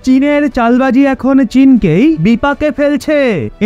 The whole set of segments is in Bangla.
চীনের চালবাজি এখন চীনকেই বিপাকে ফেলছে।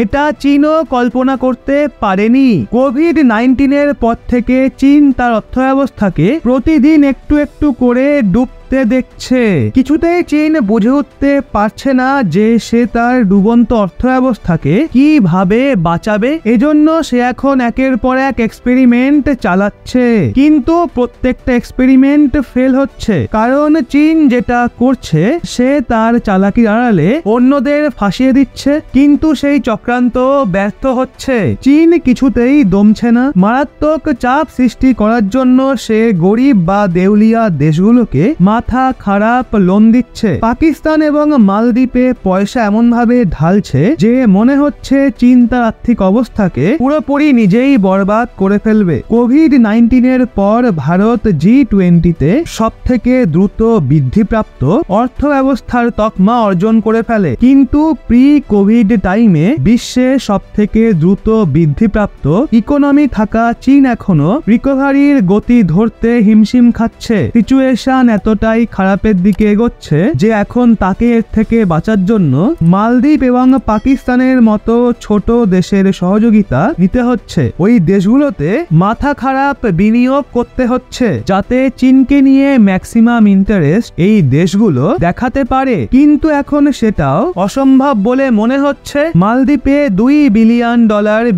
এটা চীনও কল্পনা করতে পারেনি। কোভিড-19 পর থেকে চীন তার অর্থব্যবস্থাকে প্রতিদিন একটু একটু করে ডুবতে দেখছে। কিছুতেই চীন বুঝে উঠতে পারছে না যে সে তার ডুবন্ত অর্থব্যবস্থাকে কিভাবে বাঁচাবে। এজন্য সে এখন একের পর এক এক্সপেরিমেন্ট চালাচ্ছে, কিন্তু প্রত্যেকটা এক্সপেরিমেন্ট ফেল হচ্ছে। কারণ চীন যেটা করছে সে তার চালাকির আড়ালে অন্যদের ফাঁসিয়ে দিচ্ছে, কিন্তু সেই চক্রান্ত ব্যর্থ হচ্ছে। চীন কিছুতেই দমছে না। মারাত্মক চাপ সৃষ্টি করার জন্য সে গরিব বা দেউলিয়া দেশগুলোকে মাথা খারাপ লোন দিচ্ছে। পাকিস্তান এবং মালদ্বীপে পয়সা এমন ভাবে ঢালছে যে মনে হচ্ছে চীন তার আর্থিক অবস্থাকে পুরোপুরি নিজেই বরবাদ করে ফেলবে। কোভিড-19 পর ভারত G20-তে সব থেকে দ্রুত বৃদ্ধিপ্রাপ্ত অর্থ ব্যবস্থার তকমা অর্জন করে ফেলে, কিন্তু প্রি কোভিড টাইমে বিশ্বে সব থেকে দ্রুত বৃদ্ধিপ্রাপ্ত ইকোনমি থাকা চীন এখনো রিকভারির গতি ধরতে হিমশিম খাচ্ছে। সিচুয়েশন এতটাই খারাপের দিকে এগোচ্ছে যে এখন তাকে এর থেকে বাঁচার জন্য মালদ্বীপ এবং পাকিস্তানের মতো ছোট দেশের সহযোগিতা নিতে হচ্ছে। ওই দেশগুলোতে মাথা খারাপ বিনিয়োগ করতে হচ্ছে যাতে চীনকে নিয়ে ম্যাক্সিমাম ইন্টারেস্ট এই দেশগুলো দেখাতে পারে, কিন্তু এখন সেটাও অসম্ভব বলে মনে হচ্ছে। মালদ্বীপে $2 বিলিয়ন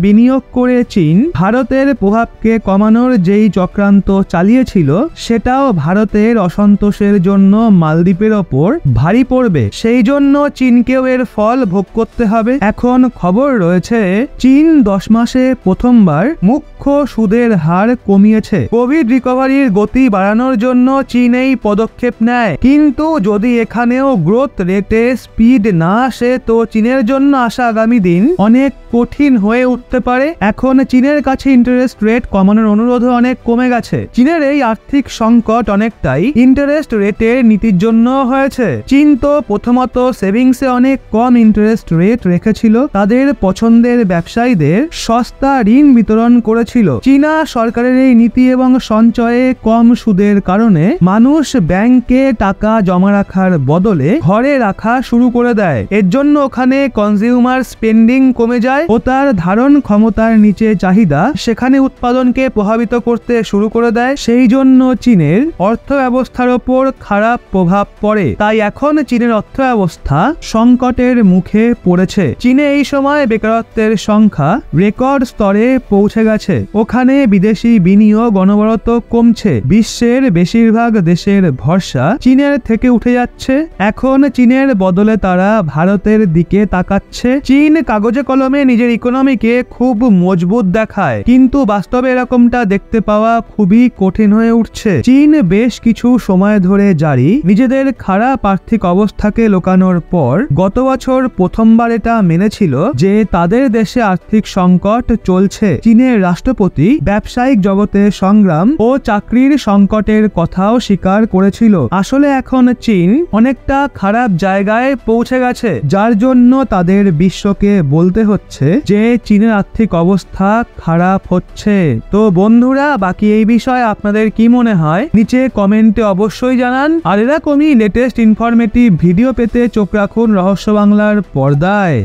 বিনিয়োগ করে চীন ভারতের প্রভাবকে কমানোর যেই চক্রান্ত চালিয়েছিল সেটাও ভারতের অসন্তোষের জন্য মালদ্বীপের ওপর ভারী পড়বে। সেই জন্য চীনকেও এর ফল ভোগ করতে হবে। এখন খবর রয়েছে চীন 10 মাসে প্রথমবার মুখ্য সুদের হার কমিয়েছে। কোভিড রিকভারির গতি বাড়ানোর জন্য চীন এই পদক্ষেপ নেয়, কিন্তু যদি এখানেও গ্রোথ রেটে স্পিড না আসে তো চীনের জন্য আসা আগামী দিন অনেক কঠিন হয়ে উঠতে পারে। এখন চীনের কাছে ইন্টারেস্ট রেট কমানোর অনুরোধ অনেক কমে গেছে। চীনের এই আর্থিক সংকট অনেকটাই ইন্টারেস্ট রেটের নীতির জন্য হয়েছে। চীন তো প্রথমত সেভিংসে অনেক কম ইন্টারেস্ট রেট রেখেছিল, তাদের পছন্দের ব্যবসায়ীদের সস্তা ঋণ বিতরণ করেছিল। চীনা সরকারের এই নীতি এবং সঞ্চয়ে কম সুদের কারণে মানুষ ব্যাংকে টাকা জমা রাখার বদলে ঘরে রাখা শুরু করে দেয়। এর জন্য ওখানে কনজিউমার স্পেন্ডিং কমে যায় ও তার ধারণ ক্ষমতার নিচে চাহিদা সেখানে উৎপাদনকে প্রভাবিত করতে শুরু করে দেয়। সেই জন্য চীনের অর্থ ব্যবস্থার ওপর খারাপ প্রভাব পড়ে। তাই এখন চীনের অর্থ ব্যবস্থা সংকটের মুখে পড়েছে। চীনে এই সময় বেকারত্বের সংখ্যা রেকর্ড স্তরে পৌঁছে গেছে। ওখানে বিদেশি বিনিয়োগ অনবরত কমছে। বিশ্বের বেশিরভাগ দেশের ভরসা চীনের থেকে উঠে যাচ্ছে। এখন চীনের বদলে তারা ভারতের দিকে তাকাচ্ছে। চীন কাগজে কলমে নিজের ইকোনমিকে খুব মজবুত দেখায়, কিন্তু বাস্তবে এরকমটা দেখতে পাওয়া খুবই কঠিন হয়ে উঠছে। চীন বেশ কিছু সময় ধরে জারি নিজেদের খারাপ আর্থিক অবস্থাকে লোকানোর পর গত বছর প্রথমবার এটা মেনেছিল যে তাদের দেশে আর্থিক সংকট চলছে। চীনের রাষ্ট্রপতি ব্যবসায়িক জগতে সংগ্রাম ও চাকরির সংকটের কথাও স্বীকার করেছিল। আসলে এখন চীন অনেকটা খারাপ জায়গায় পৌঁছে গেছে, যার জন্য তাদের বিশ্বকে বলতে হচ্ছে যে চীনের আর্থিক অবস্থা খারাপ হচ্ছে। তো বন্ধুরা, বাকি এই বিষয়ে আপনাদের কি মনে হয় নিচে কমেন্টে অবশ্যই জানান। আর এরকমই লেটেস্ট ইনফরমেটিভ ভিডিও পেতে চোখ রাখুন রহস্য বাংলার পর্দায়।